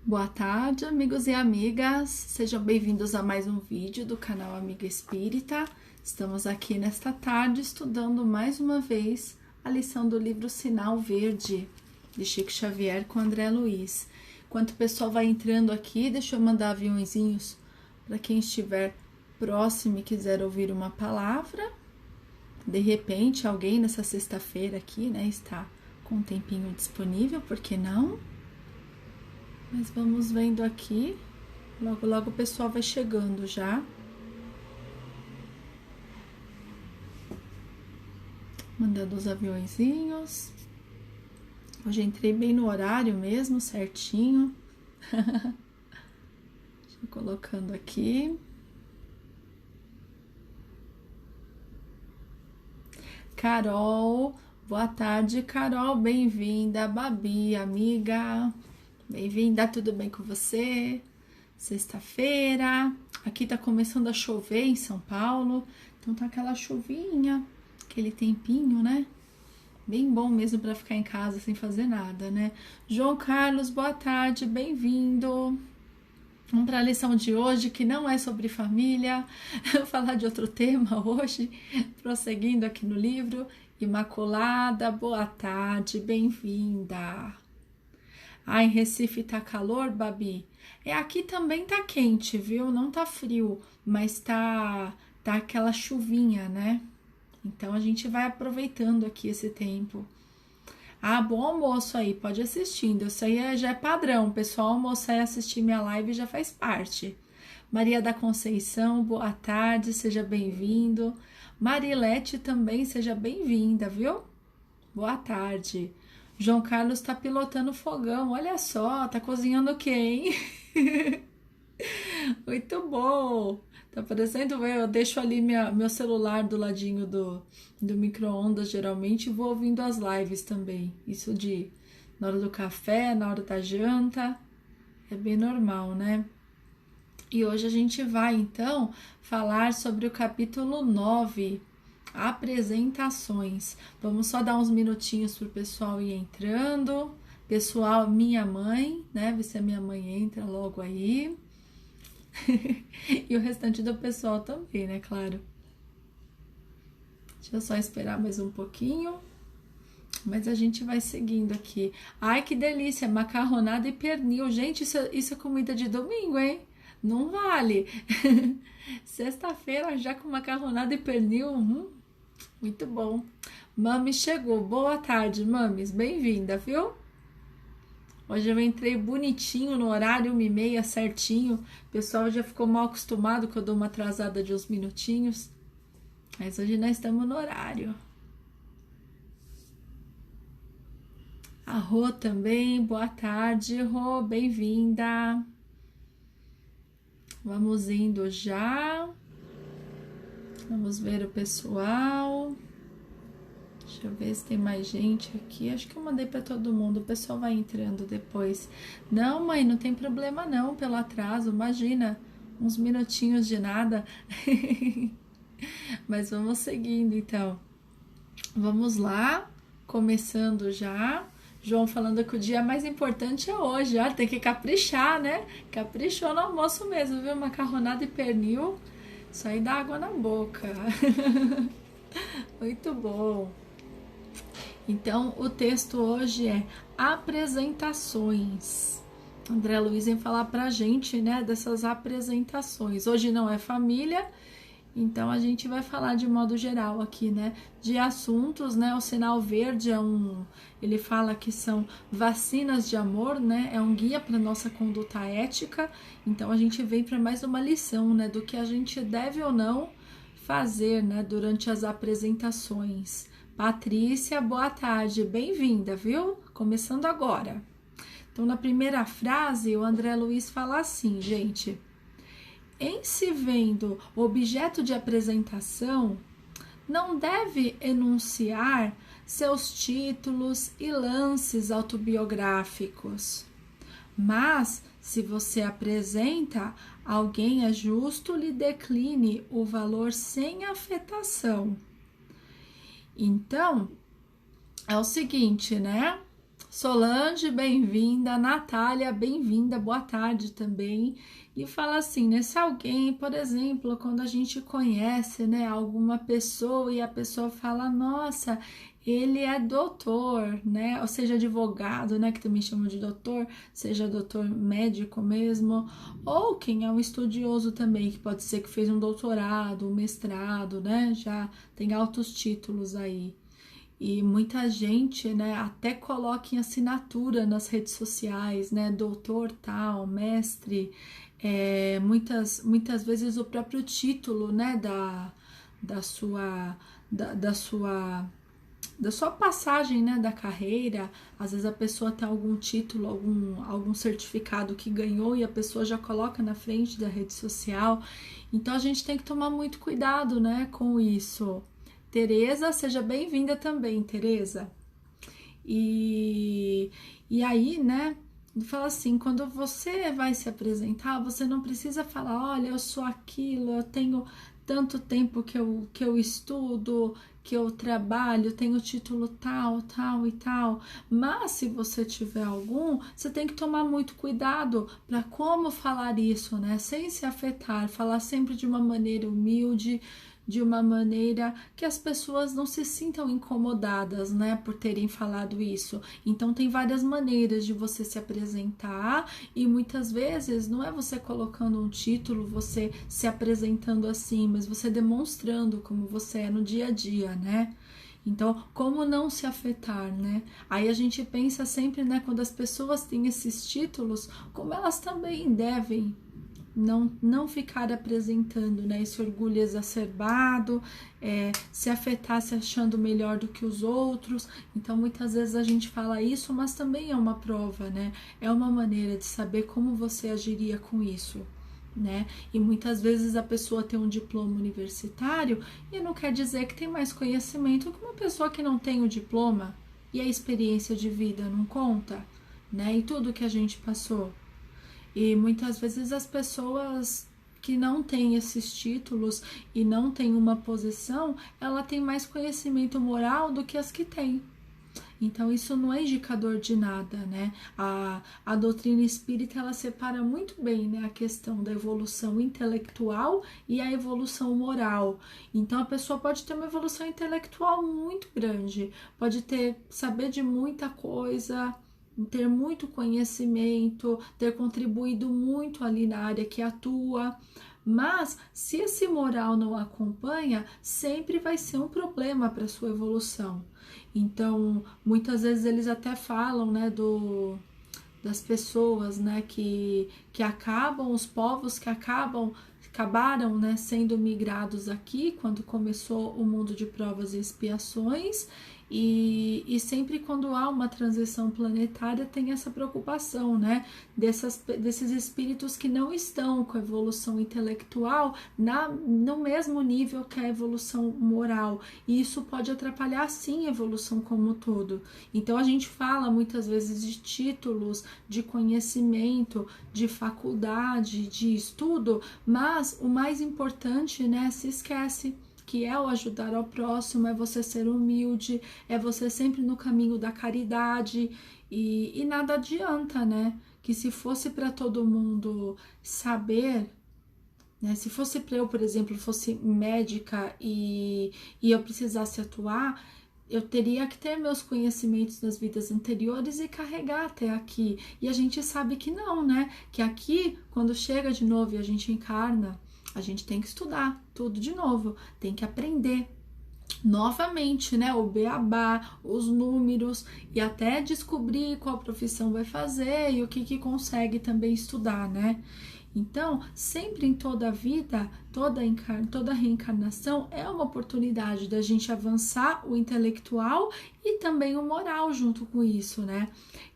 Boa tarde, amigos e amigas. Sejam bem-vindos a mais um vídeo do canal Amiga Espírita. Estamos aqui nesta tarde estudando mais uma vez a lição do livro Sinal Verde, de Chico Xavier com André Luiz. Enquanto o pessoal vai entrando aqui, deixa eu mandar aviãozinhos para quem estiver próximo e quiser ouvir uma palavra. De repente, alguém nessa sexta-feira aqui, né, está com um tempinho disponível, por que não? Mas vamos vendo aqui, logo logo o pessoal vai chegando já. Mandando os aviõezinhos. Hoje entrei bem no horário mesmo, certinho. Deixa eu colocando aqui. Carol, boa tarde, Carol, bem-vinda. Babi, amiga. Bem-vinda, tudo bem com você? Sexta-feira, aqui tá começando a chover em São Paulo, então tá aquela chuvinha, aquele tempinho, né? Bem bom mesmo para ficar em casa sem fazer nada, né? João Carlos, boa tarde, bem-vindo. Vamos para a lição de hoje, que não é sobre família, vou falar de outro tema hoje, prosseguindo aqui no livro. Imaculada, boa tarde, bem-vinda. Em Recife tá calor, Babi? Aqui também tá quente, viu? Não tá frio, mas tá aquela chuvinha, né? Então a gente vai aproveitando aqui esse tempo. Bom almoço aí, pode ir assistindo. Isso aí já é padrão, o pessoal almoçar e assistir minha live já faz parte. Maria da Conceição, boa tarde, seja bem-vindo. Marilete também, seja bem-vinda, viu? Boa tarde. João Carlos tá pilotando fogão, olha só, tá cozinhando o quê, hein? Muito bom! Tá parecendo eu deixo ali meu celular do ladinho do micro-ondas, geralmente, e vou ouvindo as lives também. Isso na hora do café, na hora da janta, é bem normal, né? E hoje a gente vai, então, falar sobre o capítulo 9, apresentações. Vamos só dar uns minutinhos pro pessoal ir entrando. Pessoal, minha mãe, né? Ver se a minha mãe entra logo aí. E o restante do pessoal também, né? Claro. Deixa eu só esperar mais um pouquinho. Mas a gente vai seguindo aqui. Ai, que delícia! Macarronada e pernil. Gente, isso é comida de domingo, hein? Não vale. Sexta-feira já com macarronada e pernil. Muito bom. Mami chegou. Boa tarde, mames. Bem-vinda, viu? Hoje eu entrei bonitinho no horário, 1h30 certinho. O pessoal já ficou mal acostumado que eu dou uma atrasada de uns minutinhos. Mas hoje nós estamos no horário. A Rô também. Boa tarde, Rô. Bem-vinda. Vamos indo já. Vamos ver o pessoal. Deixa eu ver se tem mais gente aqui. Acho que eu mandei para todo mundo. O pessoal vai entrando depois. Não, mãe, não tem problema não pelo atraso. Imagina, uns minutinhos de nada. Mas vamos seguindo então. Vamos lá. Começando já. João falando que o dia mais importante é hoje. Tem que caprichar, né? Caprichou no almoço mesmo, viu? Macarronada e pernil. Isso aí dá água na boca. Muito bom. Então, o texto hoje é apresentações. André Luiz vem falar pra gente, né, dessas apresentações. Hoje não é família, então a gente vai falar de modo geral aqui, né, de assuntos, né, o sinal verde ele fala que são vacinas de amor, né, é um guia para nossa conduta ética, então a gente vem para mais uma lição, né, do que a gente deve ou não fazer, né, durante as apresentações. Patrícia, boa tarde, bem-vinda, viu? Começando agora. Então, na primeira frase, o André Luiz fala assim, gente: em se vendo objeto de apresentação, não deve enunciar seus títulos e lances autobiográficos. Mas, se você apresenta, alguém é justo lhe decline o valor sem afetação. Então, é o seguinte, né? Solange, bem-vinda. Natália, bem-vinda. Boa tarde também. E fala assim, né? Se alguém, por exemplo, quando a gente conhece, né, alguma pessoa e a pessoa fala, nossa, ele é doutor, né? Ou seja, advogado, né? Que também chamam de doutor, seja doutor médico mesmo, ou quem é um estudioso também, que pode ser que fez um doutorado, um mestrado, né? Já tem altos títulos aí. E muita gente, né, até coloca em assinatura nas redes sociais, né, doutor tal, mestre, muitas vezes o próprio título, né, da sua, da sua passagem, né, da carreira. Às vezes a pessoa tem algum título, algum certificado que ganhou e a pessoa já coloca na frente da rede social. Então a gente tem que tomar muito cuidado, né, com isso. Tereza, seja bem-vinda também, Tereza. E aí, né, fala assim, quando você vai se apresentar, você não precisa falar, olha, eu sou aquilo, eu tenho tanto tempo que eu estudo, que eu trabalho, tenho título tal, tal e tal. Mas se você tiver algum, você tem que tomar muito cuidado para como falar isso, né? Sem se afetar, falar sempre de uma maneira humilde, de uma maneira que as pessoas não se sintam incomodadas, né, por terem falado isso. Então tem várias maneiras de você se apresentar e muitas vezes não é você colocando um título, você se apresentando assim, mas você demonstrando como você é no dia a dia, né? Então, como não se afetar, né? Aí a gente pensa sempre, né, quando as pessoas têm esses títulos, como elas também devem não ficar apresentando, né, esse orgulho exacerbado, se afetar se achando melhor do que os outros. Então muitas vezes a gente fala isso, mas também é uma prova, né? É uma maneira de saber como você agiria com isso, né? E muitas vezes a pessoa tem um diploma universitário e não quer dizer que tem mais conhecimento que uma pessoa que não tem o diploma, e a experiência de vida não conta, né? E tudo que a gente passou. E muitas vezes as pessoas que não têm esses títulos e não têm uma posição, ela tem mais conhecimento moral do que as que têm. Então isso não é indicador de nada, né? A doutrina espírita, ela separa muito bem, né, a questão da evolução intelectual e a evolução moral. Então a pessoa pode ter uma evolução intelectual muito grande, pode saber de muita coisa, ter muito conhecimento, ter contribuído muito ali na área que atua, mas se esse moral não acompanha, sempre vai ser um problema para sua evolução. Então, muitas vezes eles até falam, né, das pessoas, né, que acabam, os povos que acabaram, né, sendo migrados aqui quando começou o mundo de provas e expiações. E sempre quando há uma transição planetária tem essa preocupação, né, desses espíritos que não estão com a evolução intelectual no mesmo nível que a evolução moral, e isso pode atrapalhar sim a evolução como um todo. Então a gente fala muitas vezes de títulos, de conhecimento, de faculdade, de estudo, mas o mais importante, né, se esquece, que é o ajudar ao próximo, é você ser humilde, é você sempre no caminho da caridade, e nada adianta, né? Que se fosse para todo mundo saber, né? Se fosse para eu, por exemplo, fosse médica e eu precisasse atuar, eu teria que ter meus conhecimentos das vidas anteriores e carregar até aqui. E a gente sabe que não, né? Que aqui, quando chega de novo e a gente encarna, a gente tem que estudar tudo de novo, tem que aprender novamente, né, o beabá, os números, e até descobrir qual profissão vai fazer e o que consegue também estudar, né? Então, sempre em toda a vida, toda reencarnação é uma oportunidade da gente avançar o intelectual e também o moral junto com isso, né?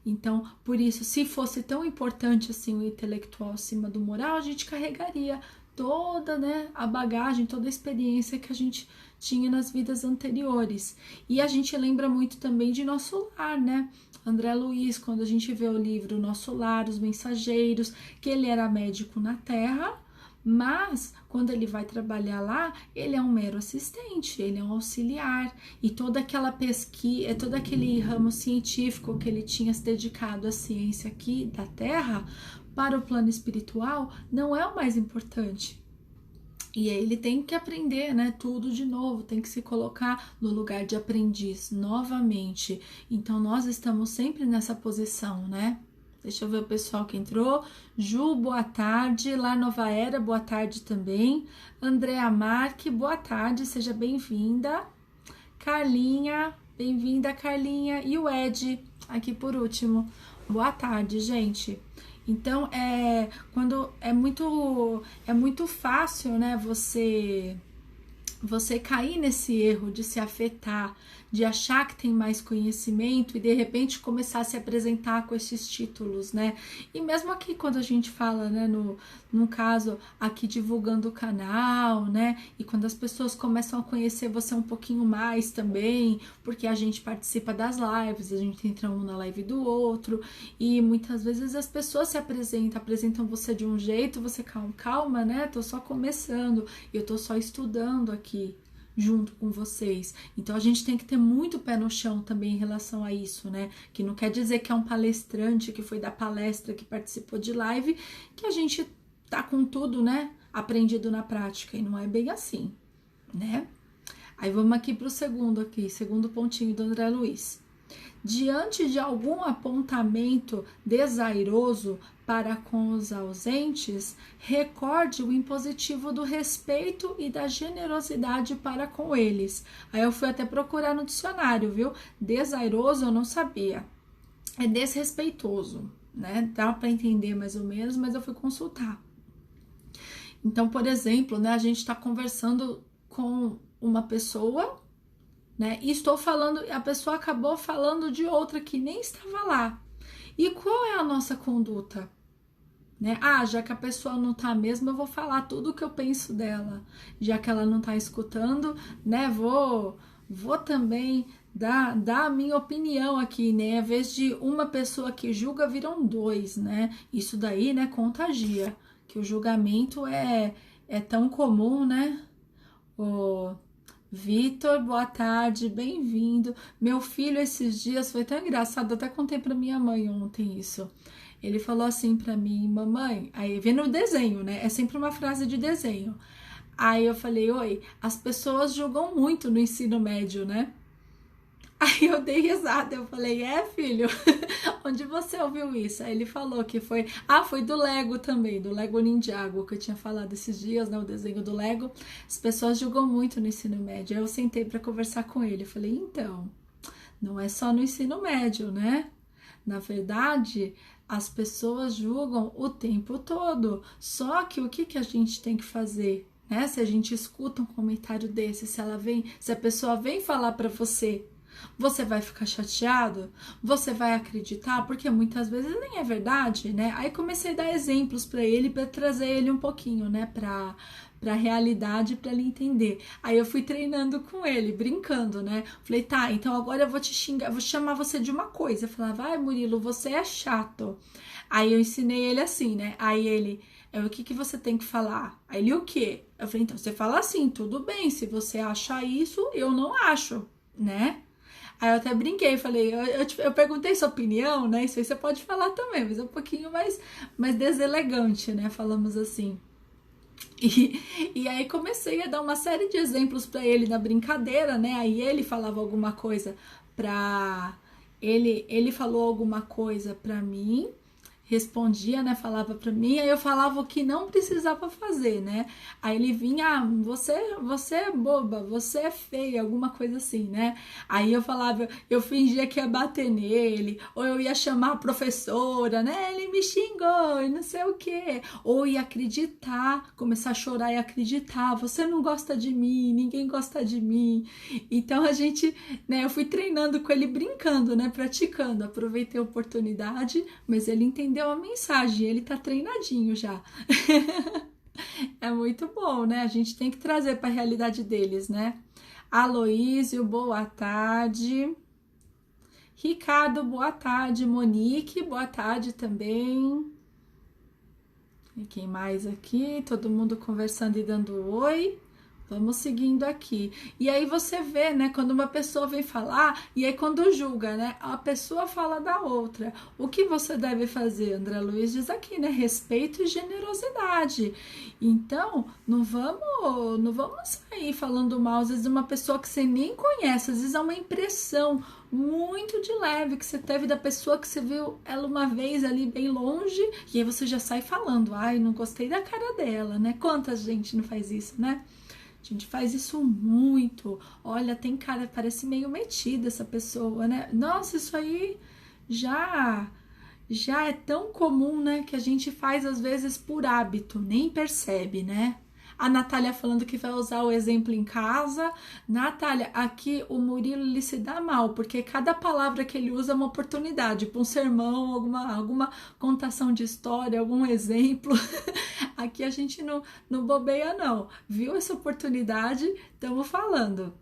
Então, por isso, se fosse tão importante assim o intelectual acima do moral, a gente carregaria toda, né, a bagagem, toda a experiência que a gente tinha nas vidas anteriores. E a gente lembra muito também de Nosso Lar, né? André Luiz, quando a gente vê o livro Nosso Lar, Os Mensageiros, que ele era médico na Terra, Mas, quando ele vai trabalhar lá, ele é um mero assistente, ele é um auxiliar. E toda aquela pesquisa, todo aquele ramo científico que ele tinha se dedicado à ciência aqui da Terra, para o plano espiritual, não é o mais importante. E aí ele tem que aprender, né, tudo de novo, tem que se colocar no lugar de aprendiz novamente. Então, nós estamos sempre nessa posição, né? Deixa eu ver o pessoal que entrou. Ju, boa tarde. Lá Nova Era, boa tarde também. Andréa Marque, boa tarde, seja bem-vinda. Carlinha, bem-vinda, Carlinha. E o Ed, aqui por último. Boa tarde, gente. Então, quando é muito fácil, né, você cair nesse erro de se afetar, de achar que tem mais conhecimento e de repente começar a se apresentar com esses títulos, né? E mesmo aqui quando a gente fala, né, no caso aqui divulgando o canal, né? E quando as pessoas começam a conhecer você um pouquinho mais também, porque a gente participa das lives, a gente entra um na live do outro, e muitas vezes as pessoas se apresentam você de um jeito, você calma, né? Tô só começando, eu tô só estudando aqui junto com vocês. Então a gente tem que ter muito pé no chão também em relação a isso, né? Que não quer dizer que é um palestrante que foi dar palestra, que participou de live, que a gente tá com tudo, né, aprendido na prática, e não é bem assim, né? Aí vamos aqui pro segundo pontinho do André Luiz. Diante de algum apontamento desairoso para com os ausentes, recorde o impositivo do respeito e da generosidade para com eles. Aí eu fui até procurar no dicionário, viu? Desairoso eu não sabia. É desrespeitoso, né? Dá para entender mais ou menos, mas eu fui consultar. Então, por exemplo, né, a gente está conversando com uma pessoa, né? E estou falando, a pessoa acabou falando de outra que nem estava lá. E qual é a nossa conduta? Né? Ah, já que a pessoa não tá mesmo, eu vou falar tudo o que eu penso dela. Já que ela não tá escutando, né? Vou também dar a minha opinião aqui, né? Ao invés de uma pessoa que julga, viram dois, né? Isso daí, né, contagia. Que o julgamento é tão comum, né? O Vitor, boa tarde, bem-vindo. Meu filho esses dias foi tão engraçado, até contei pra minha mãe ontem isso. Ele falou assim pra mim, mamãe, aí vendo o desenho, né? É sempre uma frase de desenho. Aí eu falei, oi, as pessoas julgam muito no ensino médio, né? Aí eu dei risada, eu falei, filho, onde você ouviu isso? Aí ele falou que foi do Lego também, do Lego Ninjago, que eu tinha falado esses dias, né, o desenho do Lego. As pessoas julgam muito no ensino médio. Aí eu sentei para conversar com ele, eu falei, então, não é só no ensino médio, né? Na verdade, as pessoas julgam o tempo todo, só que o que a gente tem que fazer? Né? Se a gente escuta um comentário desse, se a pessoa vem falar para você vai ficar chateado? Você vai acreditar? Porque muitas vezes nem é verdade, né? Aí comecei a dar exemplos para ele, para trazer ele um pouquinho, né, para a realidade, para ele entender. Aí eu fui treinando com ele, brincando, né? Falei, tá, então agora eu vou te xingar, vou chamar você de uma coisa. Eu falava, vai, Murilo, você é chato. Aí eu ensinei ele assim, né? Aí ele, o que você tem que falar? Aí ele, o quê? Eu falei, então você fala assim, tudo bem, se você acha isso, eu não acho, né? Aí eu até brinquei, falei, eu perguntei sua opinião, né? Isso aí você pode falar também, mas é um pouquinho mais deselegante, né? Falamos assim. E aí comecei a dar uma série de exemplos para ele na brincadeira, né? Aí ele falava alguma coisa pra... Ele falou alguma coisa pra mim, respondia, né, falava pra mim, aí eu falava o que não precisava fazer, né, aí ele vinha, você é boba, você é feia, alguma coisa assim, né, aí eu falava, eu fingia que ia bater nele, ou eu ia chamar a professora, né, ele me xingou e não sei o que, ou ia acreditar, começar a chorar e acreditar, você não gosta de mim, ninguém gosta de mim, então a gente, né, eu fui treinando com ele, brincando, né, praticando, aproveitei a oportunidade, mas ele entendeu a mensagem, ele tá treinadinho já. É muito bom, né? A gente tem que trazer para a realidade deles, né? Aloísio, boa tarde. Ricardo, boa tarde. Monique, boa tarde também. E quem mais aqui? Todo mundo conversando e dando oi. Vamos seguindo aqui. E aí você vê, né, quando uma pessoa vem falar, e aí quando julga, né, a pessoa fala da outra. O que você deve fazer? André Luiz diz aqui, né, respeito e generosidade. Então, não vamos sair falando mal, às vezes, de uma pessoa que você nem conhece, às vezes é uma impressão muito de leve que você teve da pessoa que você viu ela uma vez ali bem longe, e aí você já sai falando, ai, não gostei da cara dela, né? Quanta gente não faz isso, né? A gente faz isso muito. Olha, tem cara, parece meio metida essa pessoa, né? Nossa, isso aí já já é tão comum, né, que a gente faz às vezes por hábito, nem percebe, né? A Natália falando que vai usar o exemplo em casa. Natália, aqui o Murilo ele se dá mal, porque cada palavra que ele usa é uma oportunidade para um sermão, alguma contação de história, algum exemplo. Aqui a gente não bobeia, não. Viu essa oportunidade? Estamos falando.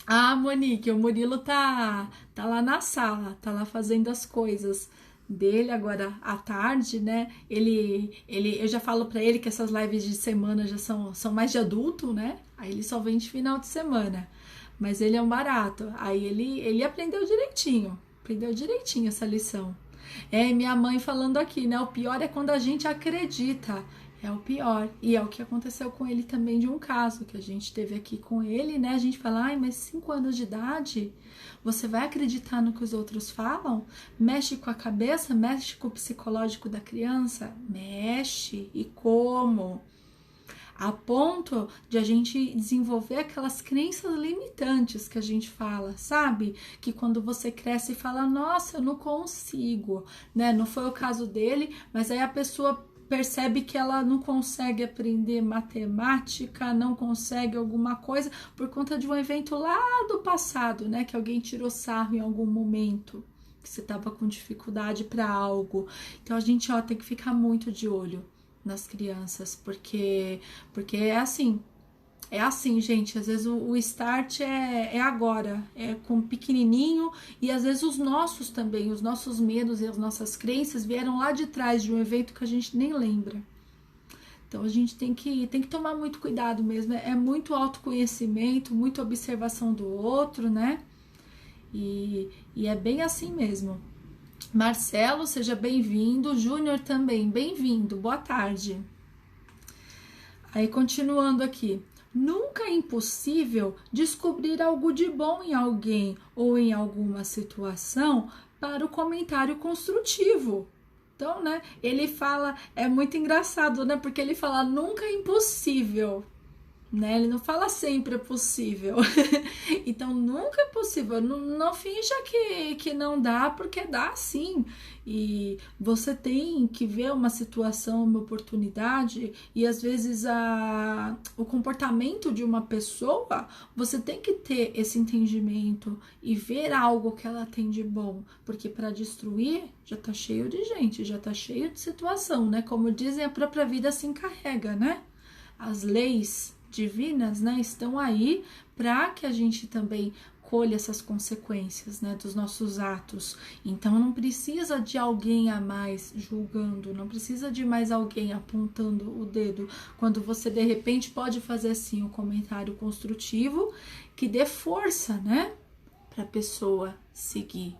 Ah, Monique, o Murilo tá lá na sala, tá lá fazendo as coisas dele agora à tarde, né? Eu já falo pra ele que essas lives de semana já são mais de adulto, né? Aí ele só vem de final de semana. Mas ele é um barato. Aí ele aprendeu direitinho essa lição. É, minha mãe falando aqui, né? O pior é quando a gente acredita. É o pior. E é o que aconteceu com ele também de um caso que a gente teve aqui com ele, né? A gente fala, ai, mas 5 anos de idade, você vai acreditar no que os outros falam? Mexe com a cabeça, mexe com o psicológico da criança? Mexe. E como? A ponto de a gente desenvolver aquelas crenças limitantes que a gente fala, sabe? Que quando você cresce e fala, nossa, eu não consigo, né? Não foi o caso dele, mas aí a pessoa percebe que ela não consegue aprender matemática, não consegue alguma coisa por conta de um evento lá do passado, né? Que alguém tirou sarro em algum momento, que você estava com dificuldade para algo. Então a gente, ó, tem que ficar muito de olho nas crianças, porque é assim, gente, às vezes o start é agora, é com pequenininho, e às vezes os nossos também, os nossos medos e as nossas crenças vieram lá de trás de um evento que a gente nem lembra. Então a gente tem que tomar muito cuidado mesmo, é muito autoconhecimento, muita observação do outro, né? E é bem assim mesmo. Marcelo, seja bem-vindo. Júnior também, bem-vindo. Boa tarde. Aí, continuando aqui. Nunca é impossível descobrir algo de bom em alguém ou em alguma situação para o comentário construtivo. Então, né, ele fala, é muito engraçado, né, porque ele fala nunca é impossível, né? Ele não fala sempre é possível. Então nunca é possível. Não finja que não dá, porque dá sim. E você tem que ver uma situação, uma oportunidade, e às vezes o comportamento de uma pessoa, você tem que ter esse entendimento e ver algo que ela tem de bom, porque para destruir já tá cheio de gente, já tá cheio de situação, né? Como dizem, a própria vida se encarrega, né? As leis divinas, né, estão aí para que a gente também colha essas consequências, né, dos nossos atos. Então não precisa de alguém a mais julgando, não precisa de mais alguém apontando o dedo, quando você de repente pode fazer assim um comentário construtivo que dê força, né, para a pessoa seguir.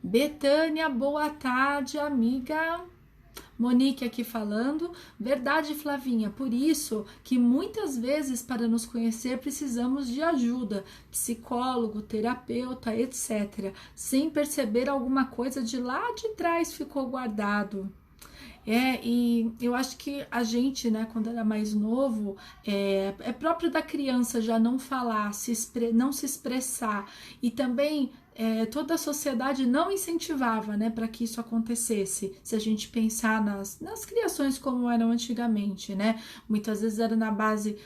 Betânia, boa tarde, amiga. Monique aqui falando, verdade, Flavinha, por isso que muitas vezes para nos conhecer precisamos de ajuda, psicólogo, terapeuta, etc. Sem perceber alguma coisa de lá de trás ficou guardado. E eu acho que a gente, né, quando era mais novo, é próprio da criança já não falar, não se expressar, e também toda a sociedade não incentivava, né, para que isso acontecesse. Se a gente pensar nas criações como eram antigamente, né, muitas vezes era na base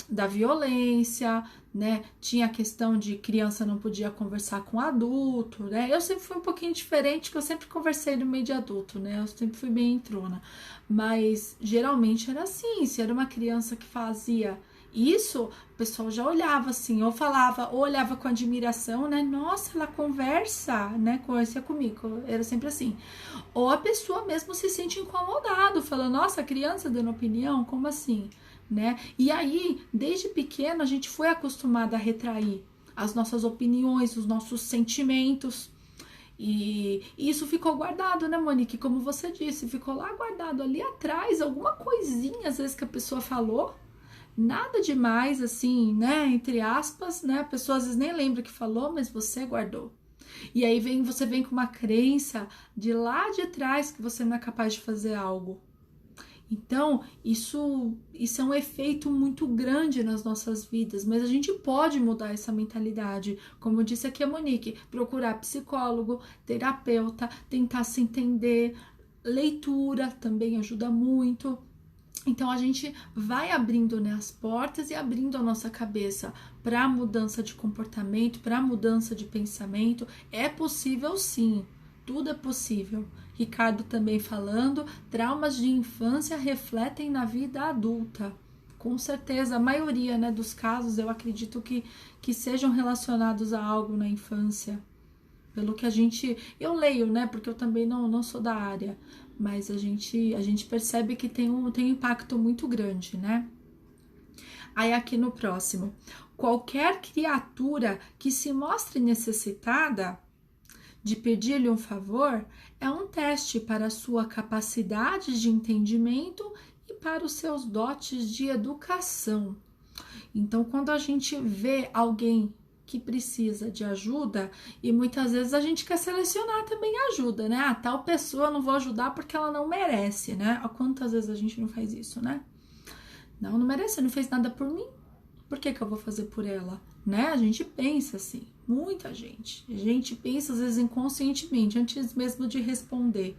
da violência, né? Tinha a questão de criança não podia conversar com adulto, né? Eu sempre fui um pouquinho diferente, porque eu sempre conversei no meio de adulto, né? Eu sempre fui bem entrona, mas geralmente era assim, se era uma criança que fazia Isso, o pessoal já olhava assim, ou falava, ou olhava com admiração, né? Nossa, ela conversa, né? Conversa comigo, era sempre assim. Ou a pessoa mesmo se sente incomodado, falando, nossa, a criança dando opinião, como assim, né? E aí, desde pequeno, a gente foi acostumada a retrair as nossas opiniões, os nossos sentimentos. E isso ficou guardado, né, Monique? Como você disse, ficou lá guardado ali atrás, alguma coisinha, às vezes, que a pessoa falou. Nada demais, assim, né? Entre aspas, né? A pessoa às vezes nem lembra que falou, mas você guardou. E aí você vem com uma crença de lá de trás que você não é capaz de fazer algo. Então, isso é um efeito muito grande nas nossas vidas, mas a gente pode mudar essa mentalidade. Como disse aqui a Monique, procurar psicólogo, terapeuta, tentar se entender, leitura também ajuda muito. Então a gente vai abrindo, né, as portas e abrindo a nossa cabeça para mudança de comportamento, para mudança de pensamento. É possível sim, tudo é possível. Ricardo também falando, traumas de infância refletem na vida adulta. Com certeza, a maioria, né, dos casos eu acredito que sejam relacionados a algo na infância. Pelo que eu leio, né, porque eu também não sou da área, mas a gente percebe que tem um impacto muito grande, né? Aí aqui no próximo, qualquer criatura que se mostre necessitada de pedir-lhe um favor é um teste para a sua capacidade de entendimento e para os seus dotes de educação. Então, quando a gente vê alguém que precisa de ajuda, e muitas vezes a gente quer selecionar também ajuda, né? Ah, tal pessoa eu não vou ajudar porque ela não merece, né? Quantas vezes a gente não faz isso, né? Não merece, não fez nada por mim, por que eu vou fazer por ela? Né? A gente pensa assim, muita gente. A gente pensa às vezes inconscientemente, antes mesmo de responder.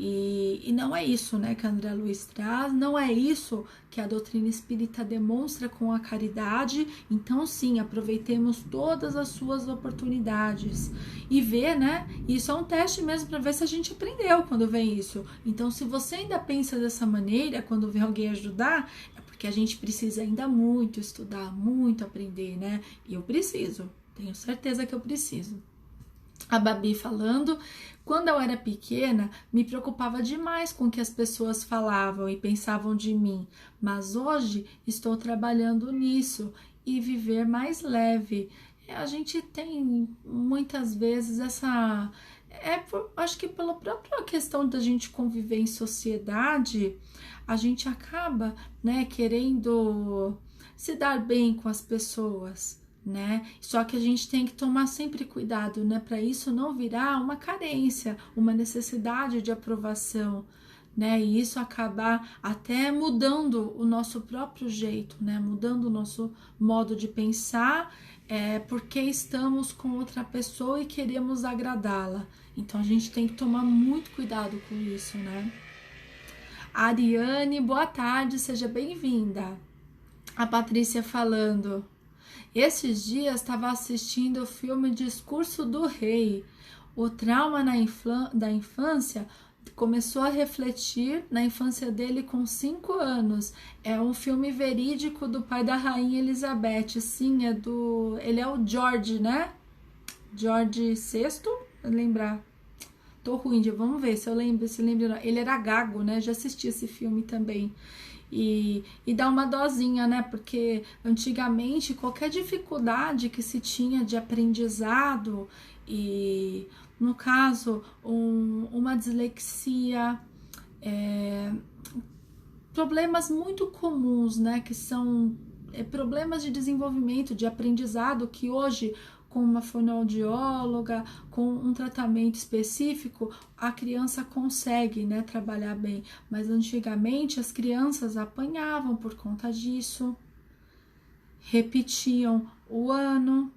E não é isso, né, que a André Luiz traz, não é isso que a doutrina espírita demonstra com a caridade. Então, sim, aproveitemos todas as suas oportunidades e ver, né? Isso é um teste mesmo para ver se a gente aprendeu quando vem isso. Então, se você ainda pensa dessa maneira, quando vem alguém ajudar, é porque a gente precisa ainda muito estudar, muito aprender, né? E eu preciso, tenho certeza que eu preciso. A Babi falando, quando eu era pequena, me preocupava demais com o que as pessoas falavam e pensavam de mim, mas hoje estou trabalhando nisso e viver mais leve. A gente tem muitas vezes acho que pela própria questão da gente conviver em sociedade, a gente acaba, né, querendo se dar bem com as pessoas, né? Só que a gente tem que tomar sempre cuidado, né, para isso não virar uma carência, uma necessidade de aprovação, né? E isso acabar até mudando o nosso próprio jeito, né? Mudando o nosso modo de pensar, porque estamos com outra pessoa e queremos agradá-la. Então a gente tem que tomar muito cuidado com isso, né? Ariane, boa tarde, seja bem-vinda. A Patrícia falando. Esses dias estava assistindo o filme Discurso do Rei. O trauma da infância começou a refletir na infância dele com 5 anos. É um filme verídico do pai da rainha Elizabeth. Sim, ele é o George, né? George VI, lembrar. Tô ruim, vamos ver se eu lembro, se lembro. Ele era gago, né? Já assisti esse filme também. E dá uma dosinha, né? Porque antigamente qualquer dificuldade que se tinha de aprendizado, e no caso uma dislexia, problemas muito comuns, né? Que são problemas de desenvolvimento, de aprendizado, que hoje, com uma fonoaudióloga, com um tratamento específico, a criança consegue, né, trabalhar bem. Mas antigamente as crianças apanhavam por conta disso, repetiam o ano,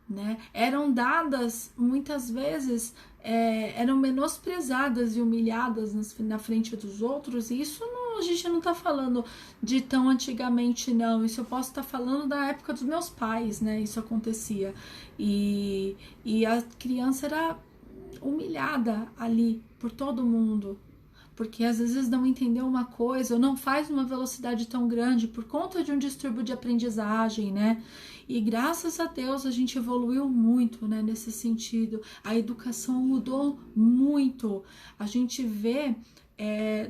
né? Eram dadas, muitas vezes, eram menosprezadas e humilhadas na frente dos outros, e isso a gente não tá falando de tão antigamente, não. Isso eu posso estar falando da época dos meus pais, né? Isso acontecia. E a criança era humilhada ali por todo mundo, porque às vezes não entendeu uma coisa ou não faz uma velocidade tão grande por conta de um distúrbio de aprendizagem, né? E graças a Deus a gente evoluiu muito, né, nesse sentido. A educação mudou muito. A gente vê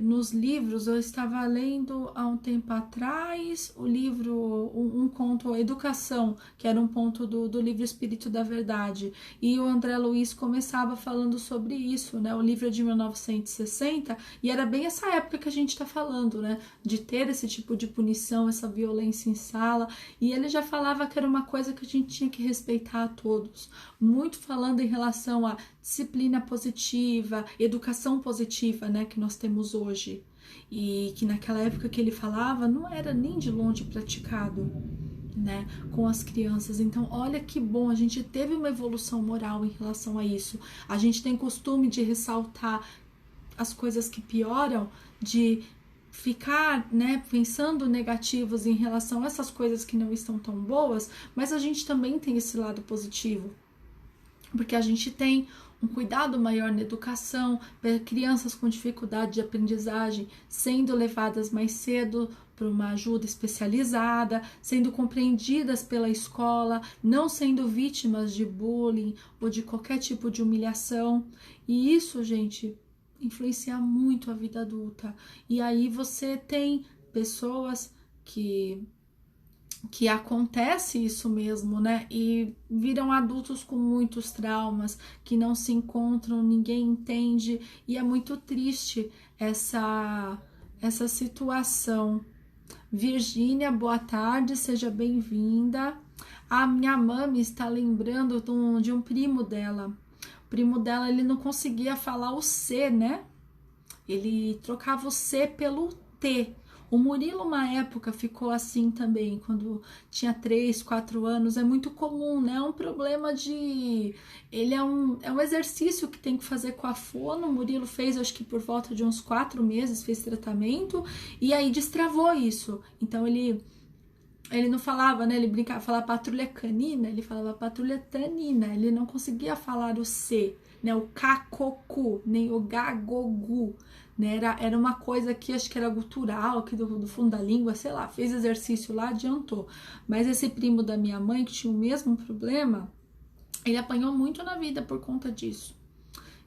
nos livros, eu estava lendo há um tempo atrás o livro, um conto, Educação, que era um ponto do livro Espírito da Verdade, e o André Luiz começava falando sobre isso, né? O livro é de 1960 e era bem essa época que a gente está falando, né? De ter esse tipo de punição, essa violência em sala, e ele já falava que era uma coisa que a gente tinha que respeitar a todos, muito falando em relação a disciplina positiva, educação positiva, né, que nós temos hoje, e que naquela época que ele falava não era nem de longe praticado, né, com as crianças. Então, olha que bom, a gente teve uma evolução moral em relação a isso. A gente tem costume de ressaltar as coisas que pioram, de ficar, né, pensando negativos em relação a essas coisas que não estão tão boas, mas a gente também tem esse lado positivo, porque a gente tem um cuidado maior na educação, crianças com dificuldade de aprendizagem sendo levadas mais cedo para uma ajuda especializada, sendo compreendidas pela escola, não sendo vítimas de bullying ou de qualquer tipo de humilhação. E isso, gente, influencia muito a vida adulta. E aí você tem pessoas que acontece isso mesmo, né? E viram adultos com muitos traumas, que não se encontram, ninguém entende, e é muito triste essa situação. Virgínia, boa tarde, seja bem-vinda. A minha mãe está lembrando de um primo dela. O primo dela, ele não conseguia falar o C, né? Ele trocava o C pelo T. O Murilo, uma época, ficou assim também, quando tinha 3, 4 anos. É muito comum, né? É um problema de... Ele é um exercício que tem que fazer com a fono. O Murilo fez, acho que por volta de uns 4 meses, fez tratamento. E aí destravou isso. Então, ele não falava, né? Ele brincava, falava patrulha canina, ele falava patrulha tanina. Ele não conseguia falar o C, né? O cacocu, nem o gagogu. Né? Era uma coisa que acho que era gutural, aqui do fundo da língua, sei lá, fez exercício lá, adiantou. Mas esse primo da minha mãe, que tinha o mesmo problema, ele apanhou muito na vida por conta disso.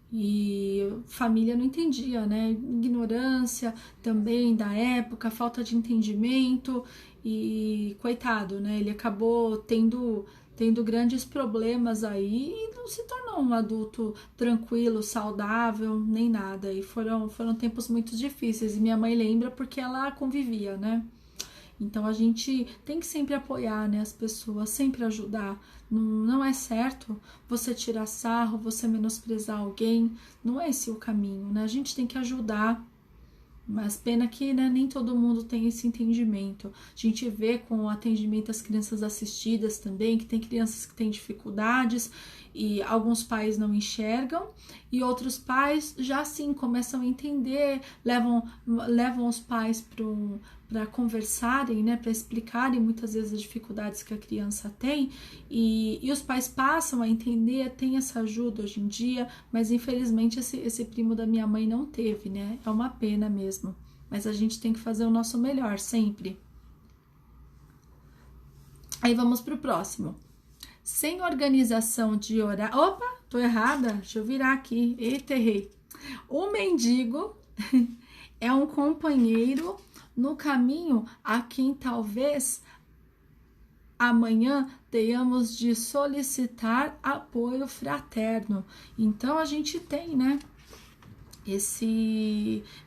E família não entendia, né? Ignorância também da época, falta de entendimento, e coitado, né? Ele acabou tendo grandes problemas aí e não se tornou um adulto tranquilo, saudável, nem nada. E foram tempos muito difíceis. E minha mãe lembra porque ela convivia, né? Então a gente tem que sempre apoiar, né, as pessoas, sempre ajudar. Não é certo você tirar sarro, você menosprezar alguém. Não é esse o caminho, né? A gente tem que ajudar. Mas pena que, né, nem todo mundo tem esse entendimento. A gente vê com o atendimento às crianças assistidas também, que tem crianças que têm dificuldades e alguns pais não enxergam, e outros pais já sim começam a entender, levam os pais para conversarem, né, para explicarem muitas vezes as dificuldades que a criança tem, e os pais passam a entender, tem essa ajuda hoje em dia, mas infelizmente esse primo da minha mãe não teve, né? É uma pena mesmo, mas a gente tem que fazer o nosso melhor sempre. Aí vamos pro próximo. Sem organização de horário... Opa, tô errada, deixa eu virar aqui. Eita, errei. O mendigo é um companheiro no caminho a quem talvez amanhã tenhamos de solicitar apoio fraterno. Então a gente tem, né,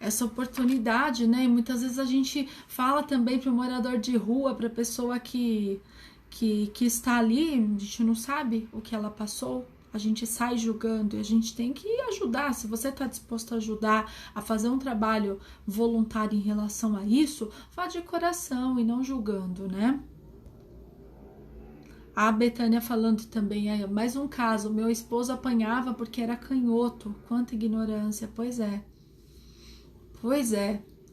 essa oportunidade, né? E muitas vezes a gente fala também para o morador de rua, para a pessoa que está ali, a gente não sabe o que ela passou, a gente sai julgando, e a gente tem que ajudar. Se você está disposto a ajudar, a fazer um trabalho voluntário em relação a isso, vá de coração e não julgando, né? A Betânia falando também, aí, mais um caso, meu esposo apanhava porque era canhoto, quanta ignorância, pois é,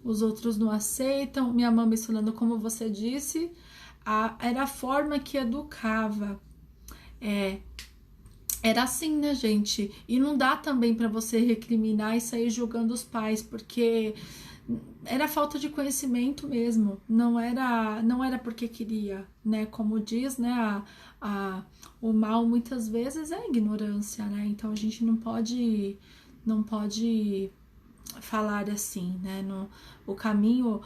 os outros não aceitam. Minha mãe mencionando, como você disse, era a forma que educava, Era assim, né, gente? E não dá também para você recriminar e sair julgando os pais, porque era falta de conhecimento mesmo, não era porque queria, né? Como diz, né, a, o mal muitas vezes é ignorância, né? Então a gente não pode falar assim, né? No, o caminho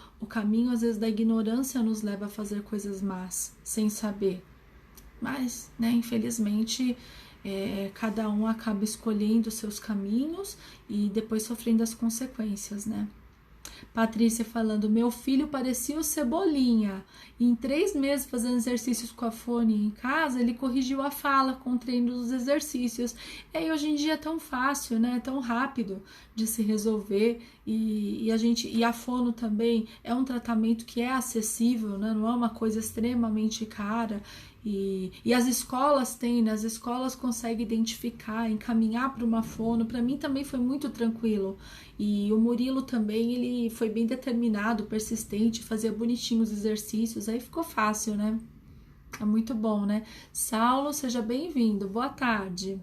às vezes da ignorância nos leva a fazer coisas más, sem saber. Mas, né, infelizmente, cada um acaba escolhendo seus caminhos e depois sofrendo as consequências, né? Patrícia falando, meu filho parecia o Cebolinha. Em 3 meses fazendo exercícios com a fone em casa, ele corrigiu a fala com o treino dos exercícios. E hoje em dia é tão fácil, né? Tão rápido de se resolver. E a fono também é um tratamento que é acessível, né? Não é uma coisa extremamente cara. E as escolas têm, né? As escolas conseguem identificar, encaminhar para uma fono. Para mim também foi muito tranquilo. E o Murilo também, ele foi bem determinado, persistente, fazia bonitinho os exercícios, aí ficou fácil, né? É muito bom, né? Saulo, seja bem-vindo, boa tarde.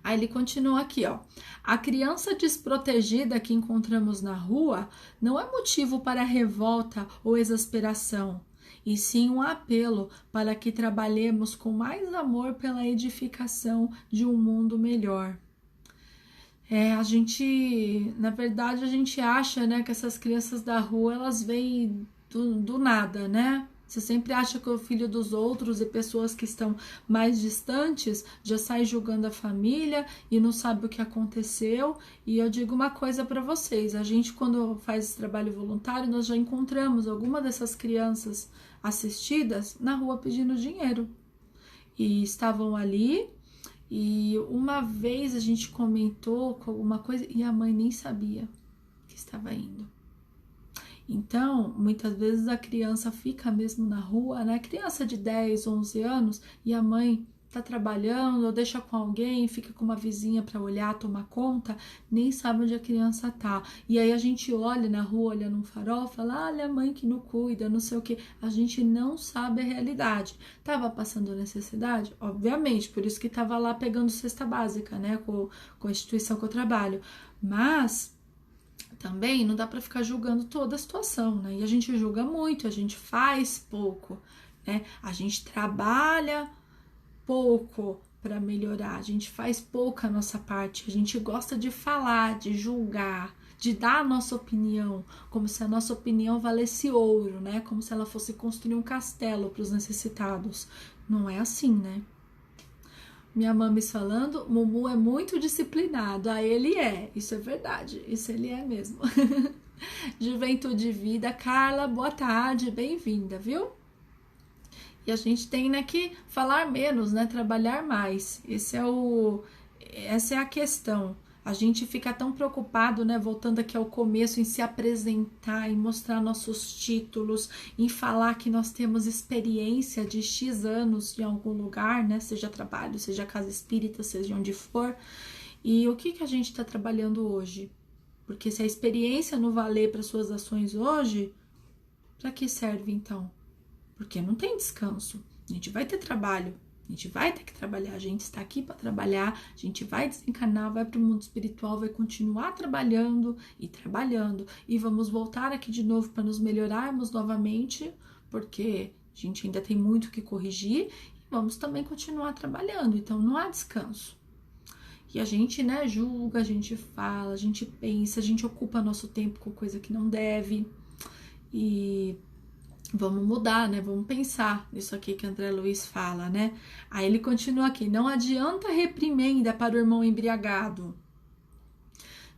Aí ele continua aqui, ó. A criança desprotegida que encontramos na rua não é motivo para revolta ou exasperação, e sim um apelo para que trabalhemos com mais amor pela edificação de um mundo melhor. Na verdade, a gente acha, né, que essas crianças da rua, elas vêm do nada, né? Você sempre acha que o filho dos outros e pessoas que estão mais distantes já sai julgando a família e não sabe o que aconteceu. E eu digo uma coisa para vocês: a gente, quando faz esse trabalho voluntário, nós já encontramos alguma dessas crianças assistidas na rua pedindo dinheiro. E estavam ali. E uma vez a gente comentou com alguma coisa e a mãe nem sabia que estava indo. Então, muitas vezes a criança fica mesmo na rua, né? Criança de 10, 11 anos e a mãe tá trabalhando, ou deixa com alguém, fica com uma vizinha para olhar, tomar conta, nem sabe onde a criança tá. E aí a gente olha na rua, olha num farol, fala, olha a mãe que não cuida, não sei o que. A gente não sabe a realidade. Tava passando necessidade? Obviamente, por isso que tava lá pegando cesta básica, né, com a instituição que eu trabalho. Mas também não dá para ficar julgando toda a situação, né? E a gente julga muito, a gente faz pouco, né? A gente trabalha pouco para melhorar, a gente faz pouco a nossa parte, a gente gosta de falar, de julgar, de dar a nossa opinião, como se a nossa opinião valesse ouro, né? Como se ela fosse construir um castelo para os necessitados. Não é assim, né? Minha mamis falando, Mumu é muito disciplinado. Ah, ele é, isso é verdade, isso ele é mesmo. Juventude e Vida, Carla, boa tarde, bem-vinda, viu? E a gente tem, né, que falar menos, né, trabalhar mais. Essa é a questão. A gente fica tão preocupado, né, voltando aqui ao começo, em se apresentar, em mostrar nossos títulos, em falar que nós temos experiência de X anos em algum lugar, né, seja trabalho, seja casa espírita, seja onde for. E o que a gente está trabalhando hoje? Porque se a experiência não valer para suas ações hoje, para que serve então? Porque não tem descanso. A gente vai ter trabalho, a gente vai ter que trabalhar, a gente está aqui para trabalhar, a gente vai desencarnar, vai para o mundo espiritual, vai continuar trabalhando, e vamos voltar aqui de novo para nos melhorarmos novamente, porque a gente ainda tem muito que corrigir, e vamos também continuar trabalhando, então não há descanso. E a gente, né, julga, a gente fala, a gente pensa, a gente ocupa nosso tempo com coisa que não deve, e vamos mudar, né? Vamos pensar nisso aqui que André Luiz fala, né? Aí ele continua aqui: não adianta reprimenda para o irmão embriagado,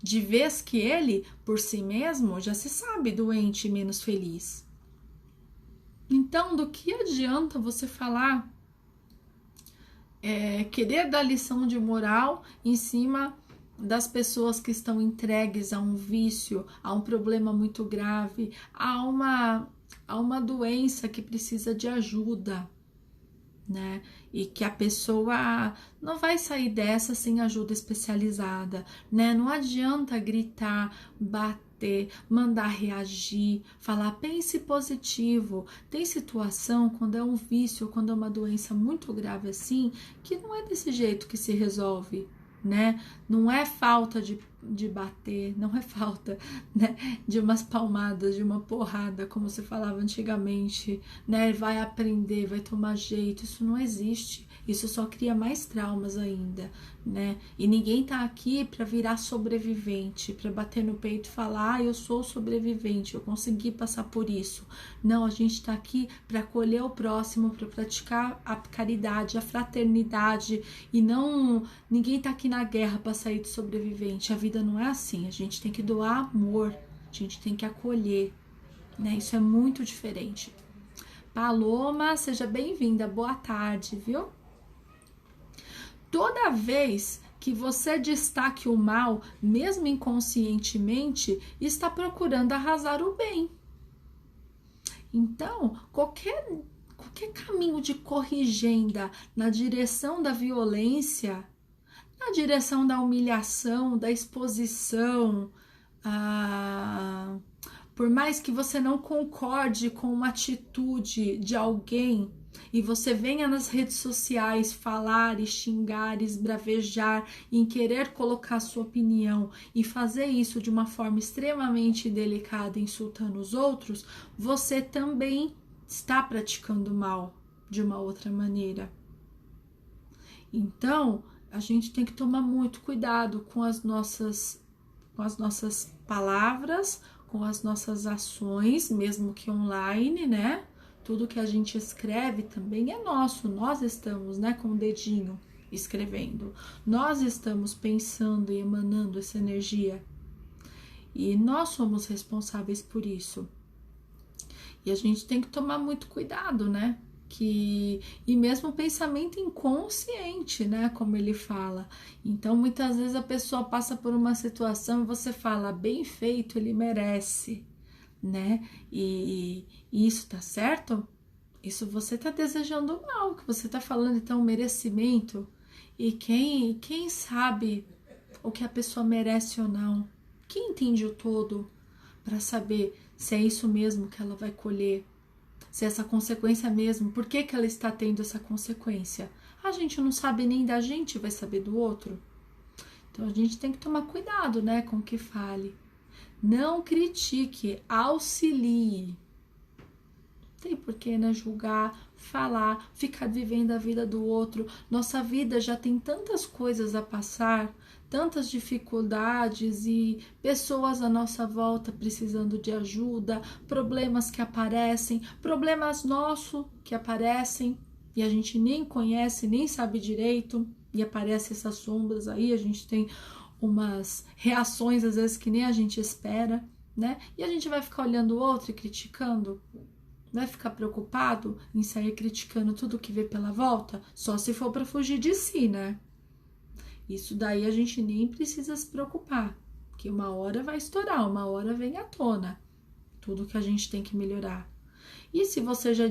de vez que ele, por si mesmo, já se sabe doente e menos feliz. Então, do que adianta você falar, querer dar lição de moral em cima das pessoas que estão entregues a um vício, a um problema muito grave, a uma doença que precisa de ajuda? né? E que a pessoa não vai sair dessa sem ajuda especializada, né? Não adianta gritar, bater, mandar reagir, falar pense positivo. Tem situação quando é um vício, quando é uma doença muito grave assim, que não é desse jeito que se resolve, né? Não é falta de bater, não é falta, né, de umas palmadas, de uma porrada, como se falava antigamente, né? Vai aprender, vai tomar jeito, isso não existe. Isso só cria mais traumas ainda, né? E ninguém tá aqui para virar sobrevivente, para bater no peito e falar, eu sou sobrevivente, eu consegui passar por isso. Não, a gente tá aqui para acolher o próximo, para praticar a caridade, a fraternidade e não, ninguém tá aqui na guerra para sair de sobrevivente. A vida não é assim. A gente tem que doar amor, a gente tem que acolher, né? Isso é muito diferente. Paloma, seja bem-vinda, boa tarde, viu? Toda vez que você destaque o mal, mesmo inconscientemente, está procurando arrasar o bem. Então, qualquer caminho de corrigenda na direção da violência, na direção da humilhação, da exposição, por mais que você não concorde com uma atitude de alguém e você venha nas redes sociais falar e xingar, esbravejar, em querer colocar sua opinião e fazer isso de uma forma extremamente delicada, insultando os outros, você também está praticando mal de uma outra maneira. Então, a gente tem que tomar muito cuidado com as nossas palavras, com as nossas ações, mesmo que online, né? Tudo que a gente escreve também é nosso, nós estamos, né, com o dedinho escrevendo, nós estamos pensando e emanando essa energia e nós somos responsáveis por isso. E a gente tem que tomar muito cuidado, né? E mesmo pensamento inconsciente, né, como ele fala. Então, muitas vezes a pessoa passa por uma situação e você fala, bem feito, ele merece, né, e isso tá certo? Isso você tá desejando mal, que você tá falando, então, merecimento, e quem sabe o que a pessoa merece ou não? Quem entende o todo para saber se é isso mesmo que ela vai colher? Se essa consequência mesmo, por que ela está tendo essa consequência? A gente não sabe nem da gente, vai saber do outro. Então a gente tem que tomar cuidado, né, com o que fale. Não critique, auxilie. Tem por que, né, julgar, falar, ficar vivendo a vida do outro. Nossa vida já tem tantas coisas a passar, tantas dificuldades e pessoas à nossa volta precisando de ajuda, problemas que aparecem, problemas nossos que aparecem e a gente nem conhece, nem sabe direito e aparecem essas sombras aí, a gente tem umas reações às vezes que nem a gente espera, né? E a gente vai ficar olhando o outro e criticando? Vai ficar preocupado em sair criticando tudo que vê pela volta? Só se for para fugir de si, né? Isso daí a gente nem precisa se preocupar, que uma hora vai estourar, uma hora vem à tona tudo que a gente tem que melhorar. E se você já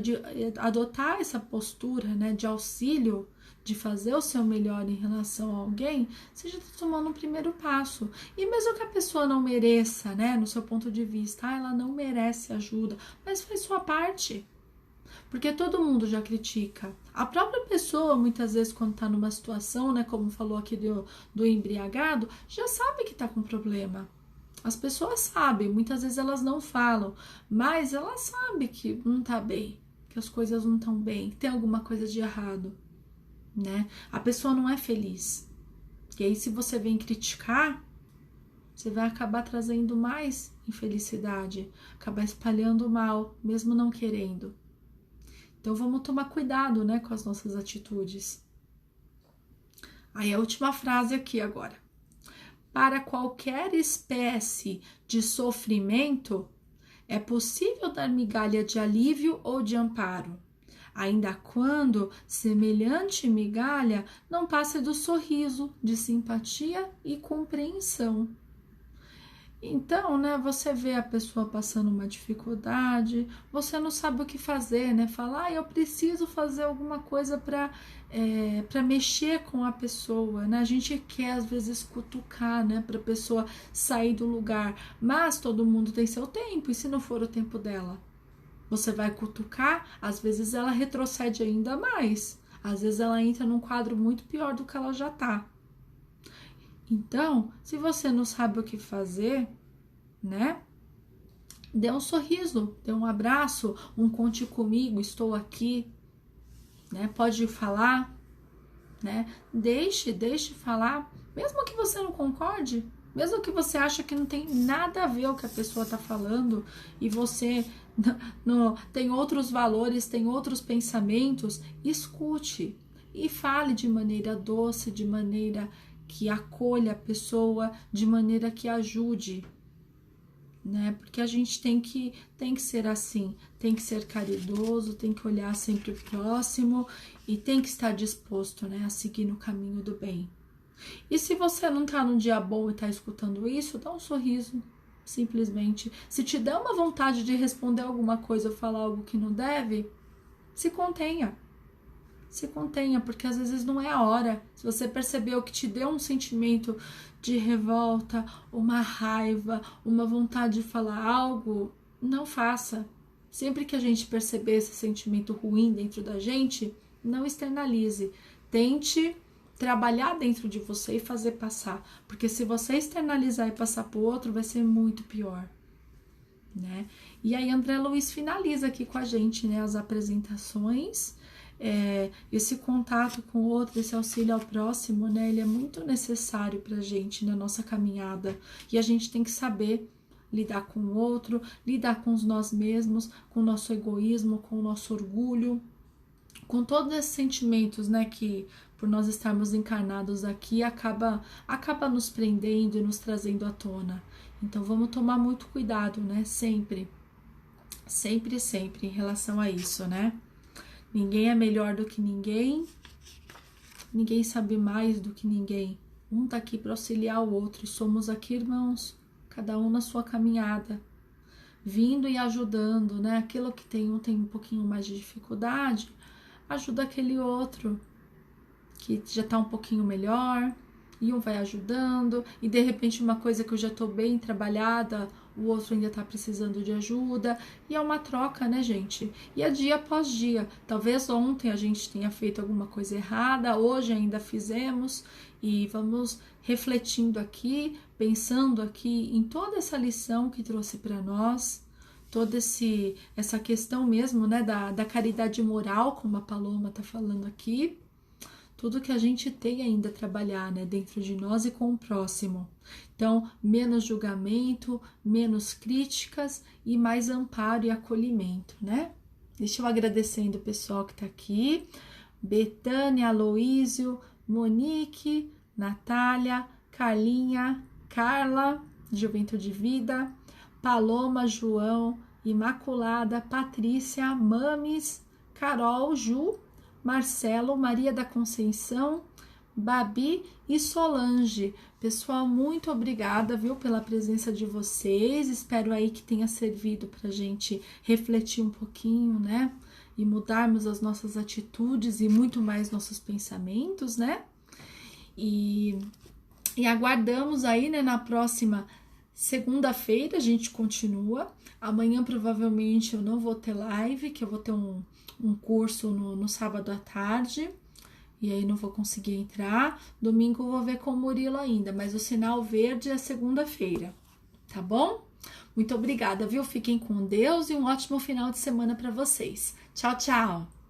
adotar essa postura, né, de auxílio, de fazer o seu melhor em relação a alguém, você já está tomando um primeiro passo. E mesmo que a pessoa não mereça, né, no seu ponto de vista, ela não merece ajuda, mas faz sua parte. Porque todo mundo já critica. A própria pessoa, muitas vezes, quando está numa situação, né, como falou aqui do embriagado, já sabe que está com problema. As pessoas sabem, muitas vezes elas não falam, mas elas sabem que não está bem, que as coisas não estão bem, que tem alguma coisa de errado, né? A pessoa não é feliz. E aí, se você vem criticar, você vai acabar trazendo mais infelicidade, acabar espalhando o mal, mesmo não querendo. Então, vamos tomar cuidado, né, com as nossas atitudes. Aí, a última frase aqui agora. Para qualquer espécie de sofrimento, é possível dar migalha de alívio ou de amparo, ainda quando semelhante migalha não passe do sorriso, de simpatia e compreensão. Então, né, você vê a pessoa passando uma dificuldade, você não sabe o que fazer, né? Falar, eu preciso fazer alguma coisa para mexer com a pessoa, né? A gente quer, às vezes, cutucar, né, para a pessoa sair do lugar, mas todo mundo tem seu tempo, e se não for o tempo dela? Você vai cutucar, às vezes ela retrocede ainda mais, às vezes ela entra num quadro muito pior do que ela já tá. Então, se você não sabe o que fazer, né? Dê um sorriso, dê um abraço, um conte comigo, estou aqui, né? Pode falar, né? Deixe falar, mesmo que você não concorde, mesmo que você acha que não tem nada a ver o que a pessoa está falando e você tem outros valores, tem outros pensamentos, escute e fale de maneira doce, de maneira que acolha a pessoa, de maneira que ajude, né? Porque a gente tem que ser assim, tem que ser caridoso, tem que olhar sempre o próximo e tem que estar disposto, né, a seguir no caminho do bem. E se você não tá num dia bom e tá escutando isso, dá um sorriso, simplesmente. Se te der uma vontade de responder alguma coisa ou falar algo que não deve, se contenha. Se contenha, porque às vezes não é a hora. Se você percebeu que te deu um sentimento de revolta, uma raiva, uma vontade de falar algo, não faça. Sempre que a gente perceber esse sentimento ruim dentro da gente, não externalize. Tente trabalhar dentro de você e fazer passar. Porque se você externalizar e passar para o outro, vai ser muito pior, né? E aí André Luiz finaliza aqui com a gente, né, as apresentações. Esse contato com o outro, esse auxílio ao próximo, né, ele é muito necessário pra gente na nossa caminhada, e a gente tem que saber lidar com o outro, lidar com nós mesmos, com o nosso egoísmo, com o nosso orgulho, com todos esses sentimentos, né, que por nós estarmos encarnados aqui, acaba nos prendendo e nos trazendo à tona. Então vamos tomar muito cuidado, né, sempre em relação a isso, né? Ninguém é melhor do que ninguém, ninguém sabe mais do que ninguém. Um tá aqui para auxiliar o outro e somos aqui irmãos, cada um na sua caminhada, vindo e ajudando, né? Aquilo que tem um pouquinho mais de dificuldade, ajuda aquele outro que já tá um pouquinho melhor, e um vai ajudando, e de repente uma coisa que eu já tô bem trabalhada, o outro ainda tá precisando de ajuda, e é uma troca, né, gente? E é dia após dia. Talvez ontem a gente tenha feito alguma coisa errada, hoje ainda fizemos, e vamos refletindo aqui, pensando aqui em toda essa lição que trouxe para nós, toda essa questão mesmo, né, da caridade moral, como a Paloma tá falando aqui, tudo que a gente tem ainda a trabalhar, né, dentro de nós e com o próximo. Então, menos julgamento, menos críticas e mais amparo e acolhimento, né? Deixa eu agradecendo o pessoal que tá aqui. Betânia, Aloísio, Monique, Natália, Carlinha, Carla, Juventude Vida, Paloma, João, Imaculada, Patrícia, Mames, Carol, Ju, Marcelo, Maria da Conceição, Babi e Solange. Pessoal, muito obrigada, viu, pela presença de vocês. Espero aí que tenha servido pra gente refletir um pouquinho, né? E mudarmos as nossas atitudes e muito mais nossos pensamentos, né? E aguardamos aí, né, na próxima segunda-feira a gente continua. Amanhã provavelmente eu não vou ter live, que eu vou ter um curso no sábado à tarde, e aí não vou conseguir entrar. Domingo eu vou ver com o Murilo ainda, mas o sinal verde é segunda-feira, tá bom? Muito obrigada, viu? Fiquem com Deus e um ótimo final de semana para vocês. Tchau, tchau!